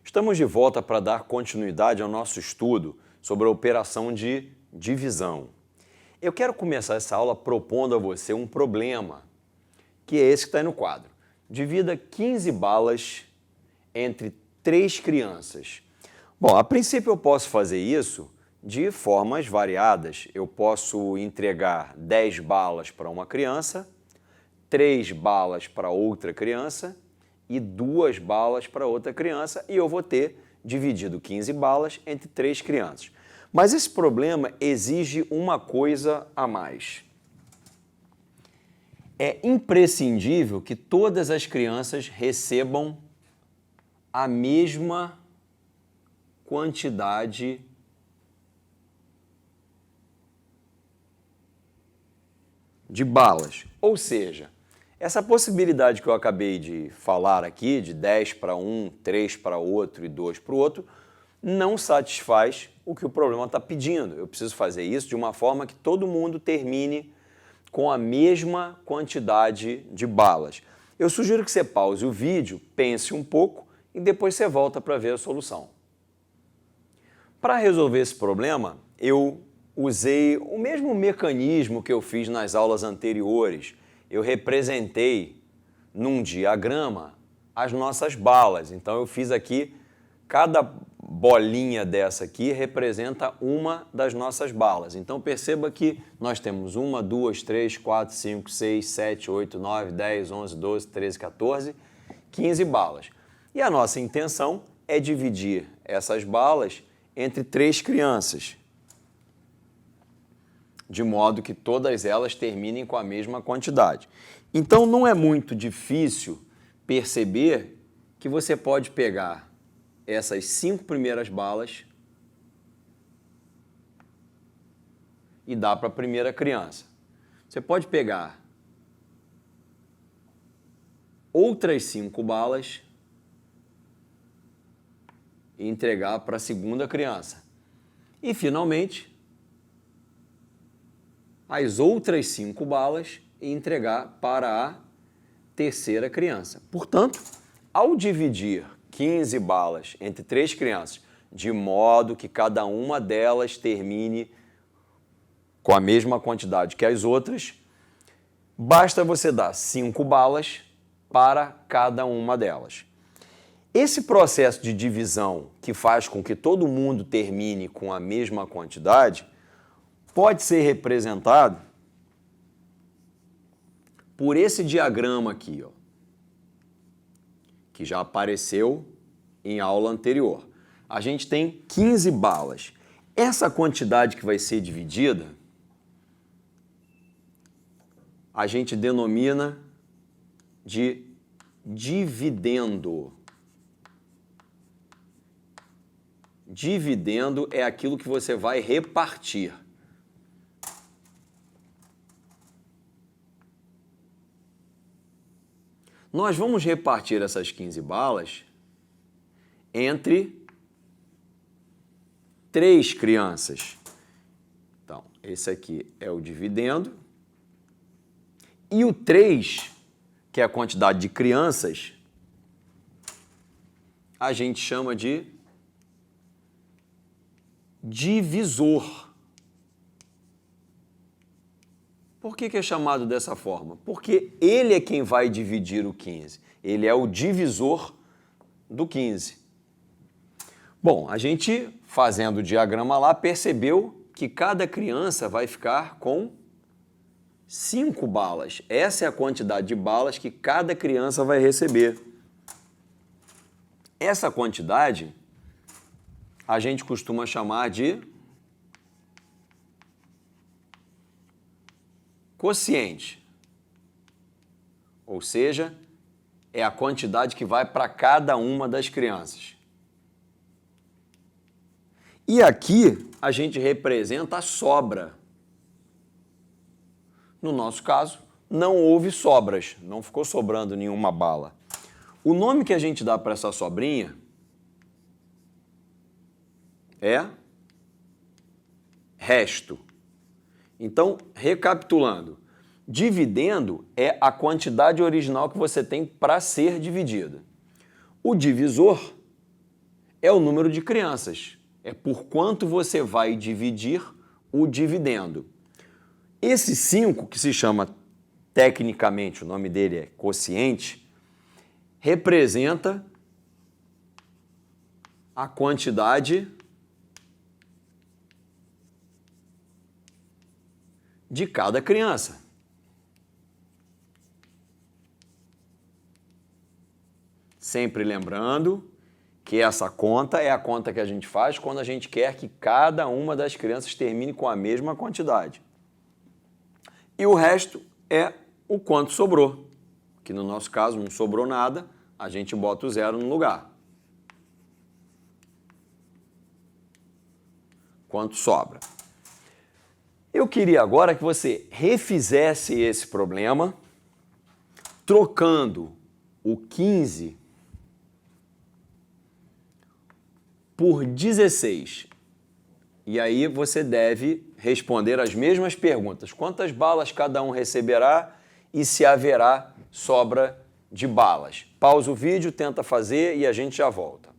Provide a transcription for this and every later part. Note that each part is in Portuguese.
Estamos de volta para dar continuidade ao nosso estudo sobre a operação de divisão. Eu quero começar essa aula propondo a você um problema, que é esse que está aí no quadro. Divida 15 balas entre 3 crianças. Bom, a princípio eu posso fazer isso de formas variadas. Eu posso entregar 10 balas para uma criança, 3 balas para outra criança e 2 balas para outra criança, e eu vou ter dividido 15 balas entre 3 crianças. Mas esse problema exige uma coisa a mais. É imprescindível que todas as crianças recebam a mesma quantidade de balas. Ou seja, essa possibilidade que eu acabei de falar aqui, de 10 para um, 3 para outro e 2 para o outro, não satisfaz o que o problema está pedindo. Eu preciso fazer isso de uma forma que todo mundo termine com a mesma quantidade de balas. Eu sugiro que você pause o vídeo, pense um pouco e depois você volta para ver a solução. Para resolver esse problema, eu usei o mesmo mecanismo que eu fiz nas aulas anteriores. Eu representei num diagrama as nossas balas. Então eu fiz aqui, cada bolinha dessa aqui representa uma das nossas balas. Então perceba que nós temos 1, 2, 3, 4, 5, 6, 7, 8, 9, 10, 11, 12, 13, 14, 15 balas. E a nossa intenção é dividir essas balas entre 3 crianças, de modo que todas elas terminem com a mesma quantidade. Então não é muito difícil perceber que você pode pegar essas 5 primeiras balas e dar para a primeira criança. Você pode pegar outras 5 balas e entregar para a segunda criança. E, finalmente, as outras 5 balas e entregar para a terceira criança. Portanto, ao dividir 15 balas entre 3 crianças, de modo que cada uma delas termine com a mesma quantidade que as outras, basta você dar 5 balas para cada uma delas. Esse processo de divisão que faz com que todo mundo termine com a mesma quantidade pode ser representado por esse diagrama aqui, ó, que já apareceu em aula anterior. A gente tem 15 balas. Essa quantidade que vai ser dividida, a gente denomina de dividendo. Dividendo é aquilo que você vai repartir. Nós vamos repartir essas 15 balas entre 3 crianças. Então, esse aqui é o dividendo. E o 3, que é a quantidade de crianças, a gente chama de divisor. Por que é chamado dessa forma? Porque ele é quem vai dividir o 15. Ele é o divisor do 15. Bom, a gente, fazendo o diagrama lá, percebeu que cada criança vai ficar com 5 balas. Essa é a quantidade de balas que cada criança vai receber. Essa quantidade a gente costuma chamar de quociente, ou seja, é a quantidade que vai para cada uma das crianças. E aqui a gente representa a sobra. No nosso caso, não houve sobras, não ficou sobrando nenhuma bala. O nome que a gente dá para essa sobrinha é resto. Então, recapitulando, dividendo é a quantidade original que você tem para ser dividida. O divisor é o número de crianças. É por quanto você vai dividir o dividendo. Esse 5, que se chama tecnicamente, o nome dele é quociente, representa a quantidade de cada criança. Sempre lembrando que essa conta é a conta que a gente faz quando a gente quer que cada uma das crianças termine com a mesma quantidade. E o resto é o quanto sobrou, que no nosso caso não sobrou nada, a gente bota o zero no lugar. Quanto sobra. Eu queria agora que você refizesse esse problema, trocando o 15 por 16. E aí você deve responder as mesmas perguntas. Quantas balas cada um receberá e se haverá sobra de balas? Pausa o vídeo, tenta fazer e a gente já volta.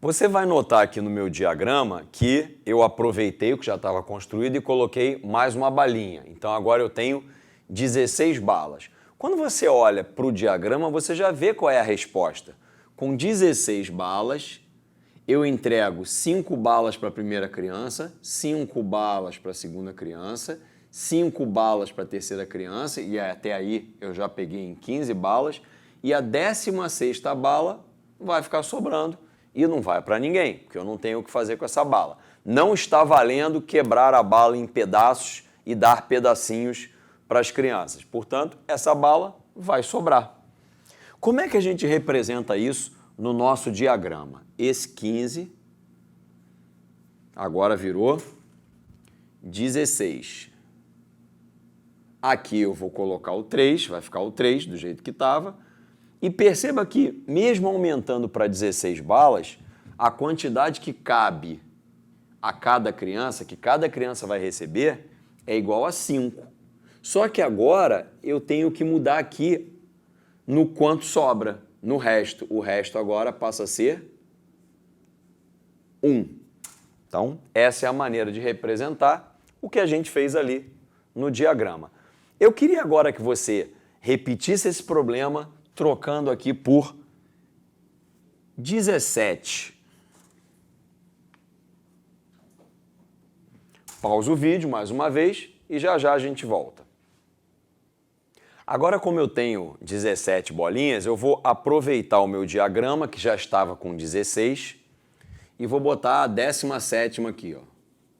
Você vai notar aqui no meu diagrama que eu aproveitei o que já estava construído e coloquei mais uma balinha. Então agora eu tenho 16 balas. Quando você olha para o diagrama, você já vê qual é a resposta. Com 16 balas, eu entrego 5 balas para a primeira criança, 5 balas para a segunda criança, 5 balas para a terceira criança, e até aí eu já peguei em 15 balas, e a 16ª bala vai ficar sobrando e não vai para ninguém, porque eu não tenho o que fazer com essa bala. Não está valendo quebrar a bala em pedaços e dar pedacinhos para as crianças. Portanto, essa bala vai sobrar. Como é que a gente representa isso no nosso diagrama? Esse 15 agora virou 16. Aqui eu vou colocar o 3, vai ficar o 3 do jeito que estava. E perceba que, mesmo aumentando para 16 balas, a quantidade que cabe a cada criança, que cada criança vai receber, é igual a 5. Só que agora eu tenho que mudar aqui no quanto sobra, no resto. O resto agora passa a ser 1. Então, essa é a maneira de representar o que a gente fez ali no diagrama. Eu queria agora que você repetisse esse problema trocando aqui por 17. Pausa o vídeo mais uma vez e já já a gente volta. Agora, como eu tenho 17 bolinhas, eu vou aproveitar o meu diagrama, que já estava com 16, e vou botar a 17ª aqui. Ó.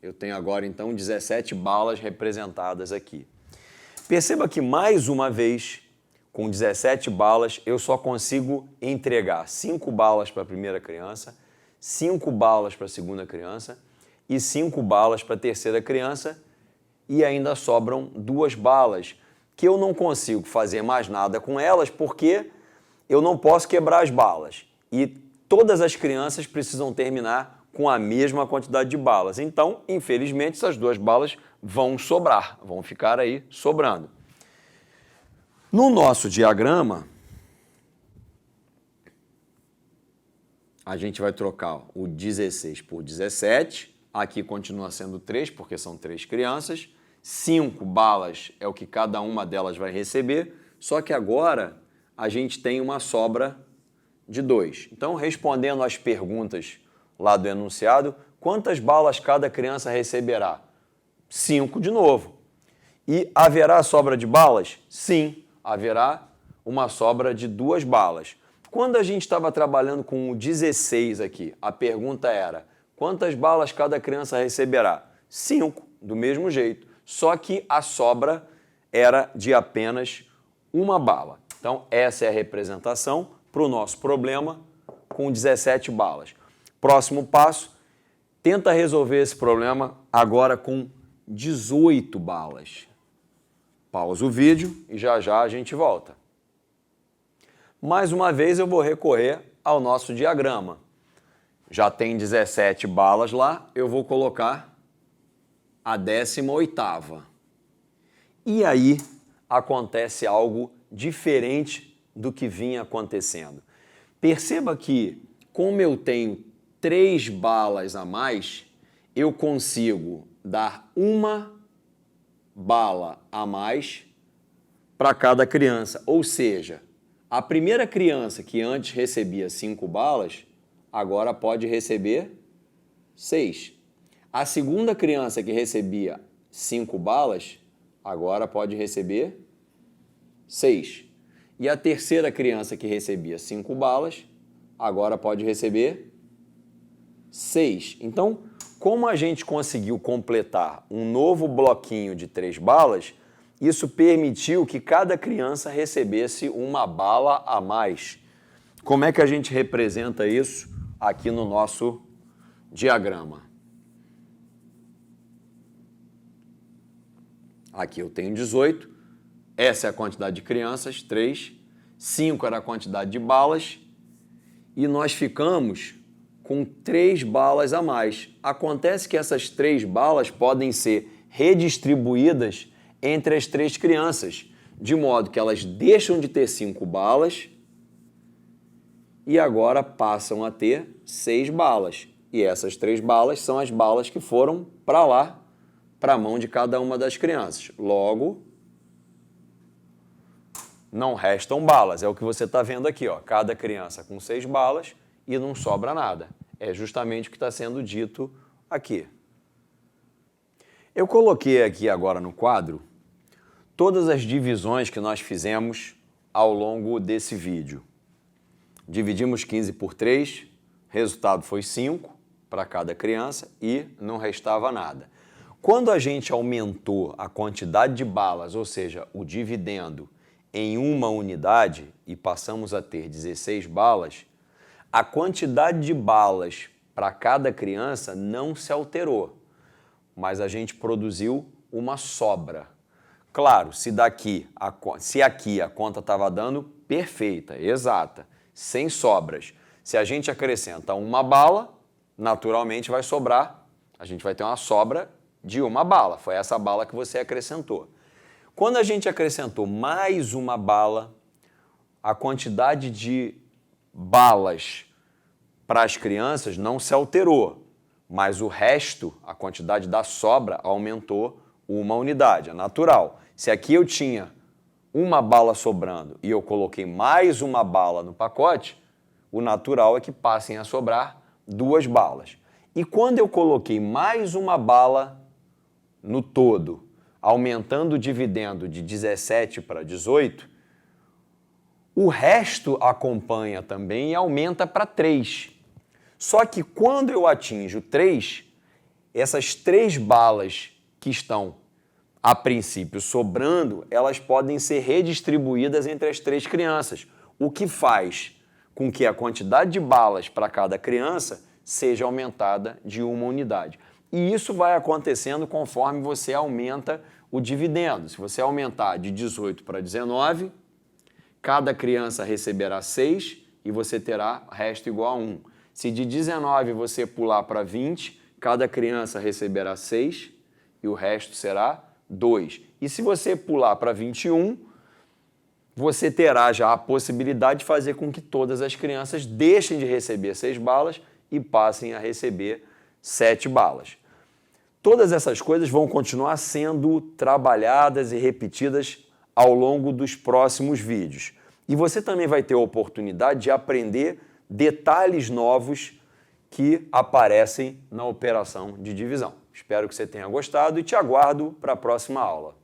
Eu tenho agora, então, 17 balas representadas aqui. Perceba que, mais uma vez, com 17 balas, eu só consigo entregar 5 balas para a primeira criança, 5 balas para a segunda criança e 5 balas para a terceira criança, e ainda sobram 2 balas, que eu não consigo fazer mais nada com elas porque eu não posso quebrar as balas. E todas as crianças precisam terminar com a mesma quantidade de balas. Então, infelizmente, essas 2 balas vão sobrar, vão ficar aí sobrando. No nosso diagrama, a gente vai trocar o 16 por 17. Aqui continua sendo 3, porque são 3 crianças. 5 balas é o que cada uma delas vai receber, só que agora a gente tem uma sobra de 2. Então, respondendo às perguntas lá do enunciado, quantas balas cada criança receberá? 5 de novo. E haverá sobra de balas? Sim, haverá uma sobra de 2 balas. Quando a gente estava trabalhando com o 16 aqui, a pergunta era, quantas balas cada criança receberá? 5, do mesmo jeito. Só que a sobra era de apenas 1 bala. Então, essa é a representação para o nosso problema com 17 balas. Próximo passo, tenta resolver esse problema agora com 18 balas. Pausa o vídeo e já já a gente volta. Mais uma vez eu vou recorrer ao nosso diagrama. Já tem 17 balas lá, eu vou colocar a 18ª. E aí acontece algo diferente do que vinha acontecendo. Perceba que como eu tenho 3 balas a mais, eu consigo dar uma bala a mais para cada criança. Ou seja, a primeira criança que antes recebia 5 balas, agora pode receber 6. A segunda criança que recebia 5 balas, agora pode receber 6. E a terceira criança que recebia 5 balas, agora pode receber 6. Então, como a gente conseguiu completar um novo bloquinho de 3 balas, isso permitiu que cada criança recebesse uma bala a mais. Como é que a gente representa isso aqui no nosso diagrama? Aqui eu tenho 18, essa é a quantidade de crianças, 3, 5 era a quantidade de balas, e nós ficamos com 3 balas a mais. Acontece que essas 3 balas podem ser redistribuídas entre as 3 crianças, de modo que elas deixam de ter 5 balas e agora passam a ter 6 balas. E essas 3 balas são as balas que foram para lá, para a mão de cada uma das crianças. Logo, não restam balas. É o que você está vendo aqui, ó. Cada criança com 6 balas e não sobra nada. É justamente o que está sendo dito aqui. Eu coloquei aqui agora no quadro todas as divisões que nós fizemos ao longo desse vídeo. Dividimos 15 por 3, resultado foi 5 para cada criança e não restava nada. Quando a gente aumentou a quantidade de balas, ou seja, o dividendo, em uma unidade e passamos a ter 16 balas, a quantidade de balas para cada criança não se alterou, mas a gente produziu uma sobra. Claro, se aqui a conta estava dando perfeita, exata, sem sobras. Se a gente acrescenta uma bala, naturalmente vai sobrar, a gente vai ter uma sobra de uma bala. Foi essa bala que você acrescentou. Quando a gente acrescentou mais uma bala, a quantidade de balas para as crianças não se alterou, mas o resto, a quantidade da sobra, aumentou uma unidade, é natural. Se aqui eu tinha uma bala sobrando e eu coloquei mais uma bala no pacote, o natural é que passem a sobrar 2 balas. E quando eu coloquei mais uma bala no todo, aumentando o dividendo de 17 para 18, o resto acompanha também e aumenta para 3. Só que quando eu atinjo 3, essas 3 balas que estão, a princípio, sobrando, elas podem ser redistribuídas entre as 3 crianças, o que faz com que a quantidade de balas para cada criança seja aumentada de uma unidade. E isso vai acontecendo conforme você aumenta o dividendo. Se você aumentar de 18 para 19, cada criança receberá 6 e você terá resto igual a 1. Se de 19 você pular para 20, cada criança receberá 6 e o resto será 2. E se você pular para 21, você terá já a possibilidade de fazer com que todas as crianças deixem de receber 6 balas e passem a receber 7 balas. Todas essas coisas vão continuar sendo trabalhadas e repetidas ao longo dos próximos vídeos. E você também vai ter a oportunidade de aprender detalhes novos que aparecem na operação de divisão. Espero que você tenha gostado e te aguardo para a próxima aula.